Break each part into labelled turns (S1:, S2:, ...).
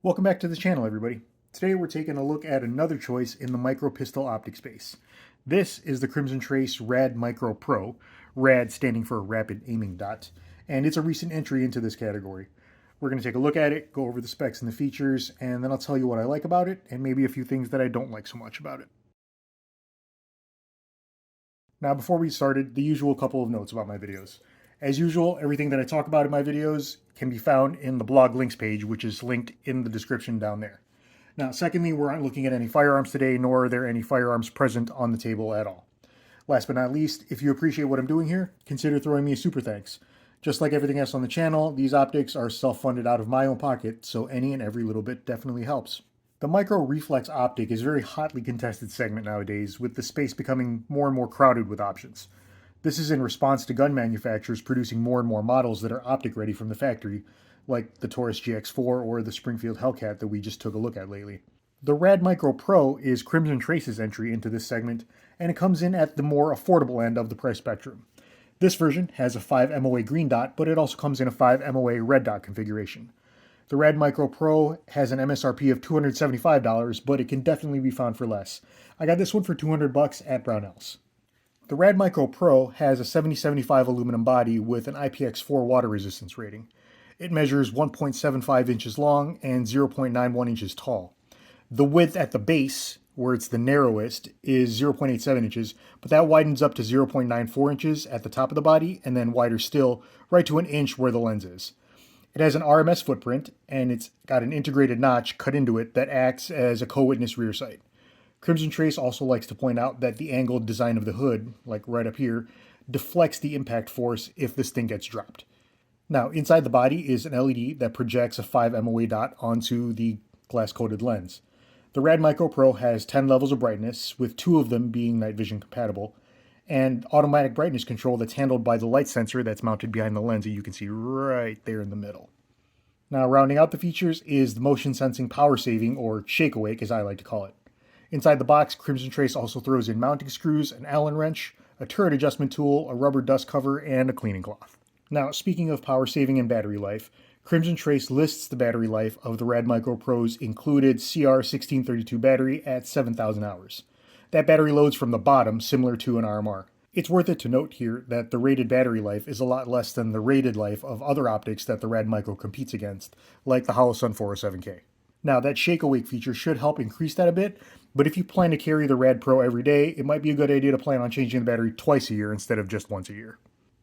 S1: Welcome back to the channel, everybody. Today we're taking a look at another choice in the micro pistol optic space. This is the Crimson Trace Rad Micro Pro, RAD standing for Rapid Aiming Dot, and it's a recent entry into this category. We're going to take a look at it, go over the specs and the features, and then I'll tell you what I like about it, and maybe a few things that I don't like so much about it. Now, before we started, the usual couple of notes about my videos. As usual, everything that I talk about in my videos can be found in the blog links page, which is linked in the description down there. Now, secondly, we aren't looking at any firearms today, nor are there any firearms present on the table at all. Last but not least, if you appreciate what I'm doing here, consider throwing me a super thanks. Just like everything else on the channel, these optics are self-funded out of my own pocket, so any and every little bit definitely helps. The micro reflex optic is a very hotly contested segment nowadays, with the space becoming more and more crowded with options. This is in response to gun manufacturers producing more and more models that are optic ready from the factory, like the Taurus GX4 or the Springfield Hellcat that we just took a look at lately. The Rad Micro Pro is Crimson Trace's entry into this segment, and it comes in at the more affordable end of the price spectrum. This version has a 5 MOA green dot, but it also comes in a 5 MOA red dot configuration. The Rad Micro Pro has an MSRP of $275, but it can definitely be found for less. I got this one for $200 at Brownells. The Rad Micro Pro has a 7075 aluminum body with an IPX4 water resistance rating. It measures 1.75 inches long and 0.91 inches tall. The width at the base, where it's the narrowest, is 0.87 inches, but that widens up to 0.94 inches at the top of the body and then wider still right to an inch where the lens is. It has an RMS footprint, and it's got an integrated notch cut into it that acts as a co-witness rear sight. Crimson Trace also likes to point out that the angled design of the hood, like right up here, deflects the impact force if this thing gets dropped. Now, inside the body is an LED that projects a 5 MOA dot onto the glass-coated lens. The Rad Micro Pro has 10 levels of brightness, with 2 of them being night vision compatible, and automatic brightness control that's handled by the light sensor that's mounted behind the lens that you can see right there in the middle. Now, rounding out the features is the motion sensing power saving, or shake awake as I like to call it. Inside the box, Crimson Trace also throws in mounting screws, an Allen wrench, a turret adjustment tool, a rubber dust cover, and a cleaning cloth. Now, speaking of power saving and battery life, Crimson Trace lists the battery life of the Rad Micro Pro's included CR1632 battery at 7,000 hours. That battery loads from the bottom, similar to an RMR. It's worth it to note here that the rated battery life is a lot less than the rated life of other optics that the Rad Micro competes against, like the Holosun 407K. Now, that shake awake feature should help increase that a bit, but if you plan to carry the Rad Pro every day, it might be a good idea to plan on changing the battery twice a year instead of just once a year.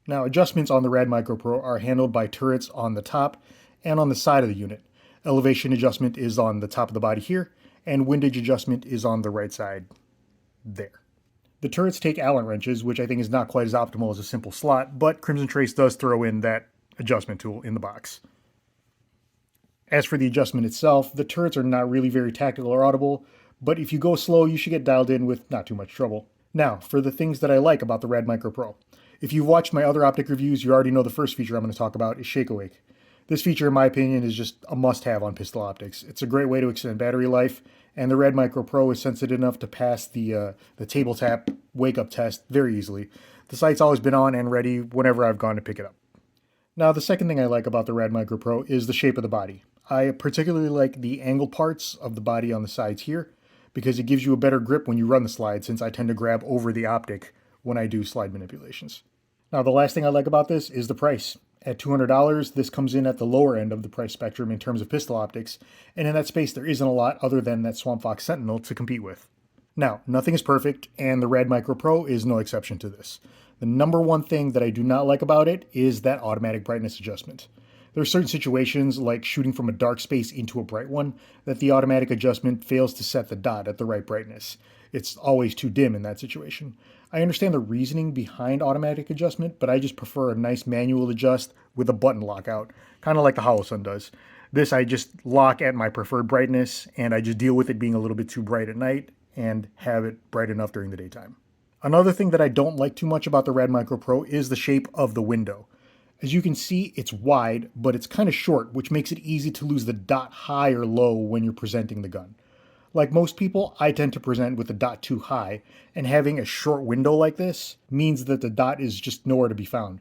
S1: Now, adjustments on the Rad Micro Pro are handled by turrets on the top and on the side of the unit. Elevation adjustment is on the top of the body here, and windage adjustment is on the right side there. The turrets take Allen wrenches, which I think is not quite as optimal as a simple slot, but Crimson Trace does throw in that adjustment tool in the box. As for the adjustment itself, the turrets are not really very tactical or audible, but if you go slow, you should get dialed in with not too much trouble. Now, for the things that I like about the Rad Micro Pro. If you've watched my other optic reviews, you already know the first feature I'm going to talk about is Shake Awake. This feature, in my opinion, is just a must-have on pistol optics. It's a great way to extend battery life, and the Rad Micro Pro is sensitive enough to pass the table tap wake-up test very easily. The sight's always been on and ready whenever I've gone to pick it up. Now, the second thing I like about the Rad Micro Pro is the shape of the body. I particularly like the angled parts of the body on the sides here, because it gives you a better grip when you run the slide, since I tend to grab over the optic when I do slide manipulations. Now, the last thing I like about this is the price. At $200, this comes in at the lower end of the price spectrum in terms of pistol optics, and in that space there isn't a lot other than that Swamp Fox Sentinel to compete with. Now, nothing is perfect, and the Rad Micro Pro is no exception to this. The number one thing that I do not like about it is that automatic brightness adjustment. There are certain situations, like shooting from a dark space into a bright one, that the automatic adjustment fails to set the dot at the right brightness. It's always too dim in that situation. I understand the reasoning behind automatic adjustment, but I just prefer a nice manual adjust with a button lockout, kind of like the Holosun does. This I just lock at my preferred brightness, and I just deal with it being a little bit too bright at night and have it bright enough during the daytime. Another thing that I don't like too much about the Rad Micro Pro is the shape of the window. As you can see, it's wide, but it's kind of short, which makes it easy to lose the dot high or low when you're presenting the gun. Like most people, I tend to present with the dot too high, and having a short window like this means that the dot is just nowhere to be found.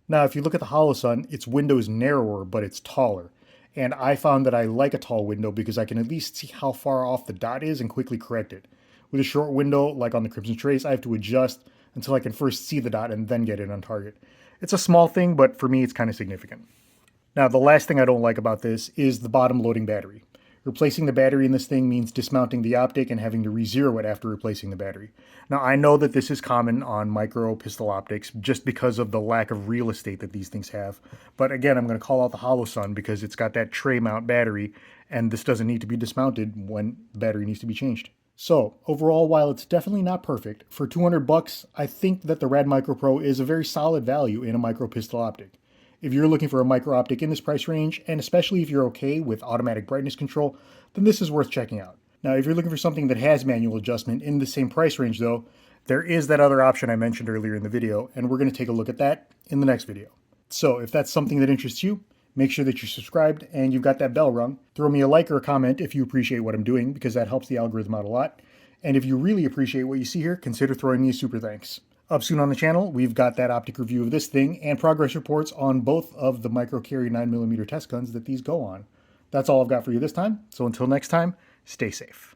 S1: Now, if you look at the Holosun, its window is narrower, but it's taller, And I found that I like a tall window because I can at least see how far off the dot is and quickly correct it. With a short window, like on the Crimson Trace, I have to adjust until I can first see the dot and then get it on target. It's a small thing, but for me it's kind of significant. Now, the last thing I don't like about this is the bottom loading battery. Replacing the battery in this thing means dismounting the optic and having to re-zero it after replacing the battery. Now, I know that this is common on micro pistol optics just because of the lack of real estate that these things have. But again, I'm going to call out the Holosun because it's got that tray mount battery, and this doesn't need to be dismounted when the battery needs to be changed. So, overall, while it's definitely not perfect, for 200 bucks, I think that the Rad Micro Pro is a very solid value in a micro pistol optic. If you're looking for a micro optic in this price range, and especially if you're okay with automatic brightness control, then this is worth checking out. Now, if you're looking for something that has manual adjustment in the same price range though, there is that other option I mentioned earlier in the video, and we're going to take a look at that in the next video. So if that's something that interests you, make sure that you're subscribed and you've got that bell rung. Throw me a like or a comment if you appreciate what I'm doing, because that helps the algorithm out a lot. And if you really appreciate what you see here, consider throwing me a super thanks. Up soon on the channel, we've got that optic review of this thing and progress reports on both of the micro carry 9mm test guns that these go on. That's all I've got for you this time. So until next time, stay safe.